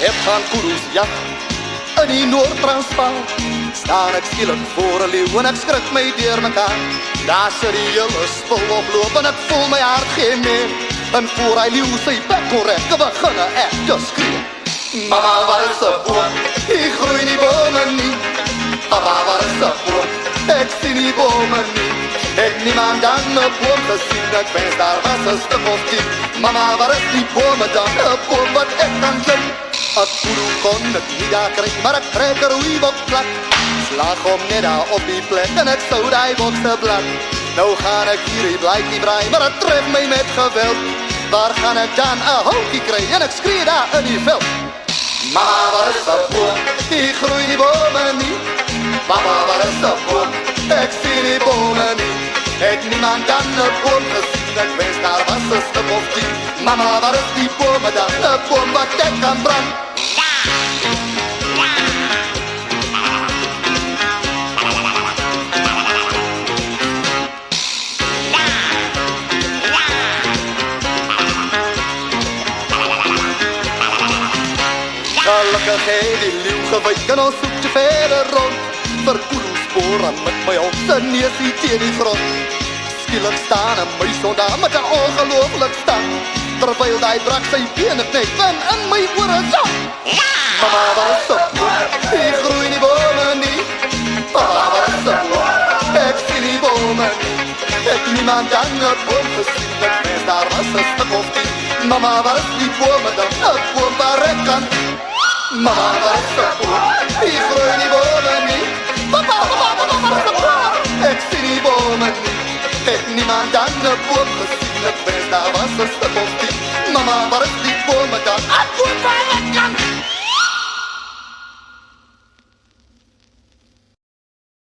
heb gaan koeroes jag in die Noord-Transvaal. Staan ek skielik voor 'n leeuw en ek skrik my deur mekaar. Daar sit die hele spul oploop en ek voel my hart geen meer. En voor hy leeuw sy bek kon rek, beginne ek te skree. Mama, wat is 'n boom? Hier groei nie bome nie. Papa, wat is 'n boom? Ek sien nie bome nie. Ek niemand aan 'n boom gesien, ek wens daar was 'n stuk of 10. Mama, wat is die bome dan? 'n boom wat ek kan klim. 'n koeroe kon ek nie daar kry, maar ek trek 'n roeibok plat. Slag hom net daar op die plek en ek sou die bokse blad. Nou gaan ek hier die blaadjie braai, maar het tref my met geweld. Waar gaan ek dan 'n houtjie kry en ek skree daar in die veld. Mama, wat is 'n boom? Hier groei die bome nie. Papa, wat is 'n boom? Ek sien die bome nie. Ek niemand aan 'n boom gesien, ek wens daar was 'n stuk of 10. Mama, wat is die bome dan? 'n boom wat ek kan brand. Gelukkig het die leeuw gewyk en ons soek je verder rond. Vir koeroesporen met my op sy neusie teen die grond. Skielik staan 'n muis daar met 'n ongelooflik stak. Terwyl die brak sy bene knik en in my ore sak. Mama, wat is 'n boom? Hier groei nie bome nie. Papa, wat is 'n boom? Ek sien nie bome nie. Ek niemand aan 'n boom gesien, ek wens daar was 'n stuk of 10. Mama, wat is die bome dan? 'n boom waar ek kan. Mama, wat is 'n boom? Hier groei nie bome nie. Papa, wat is 'n boom? Ek sien nie bome nie. Ek niemand aan 'n boom gesien, ek wens daar was 'n stuk of 10. Mama, wat is die bome dan? 'n boom waar ek kan.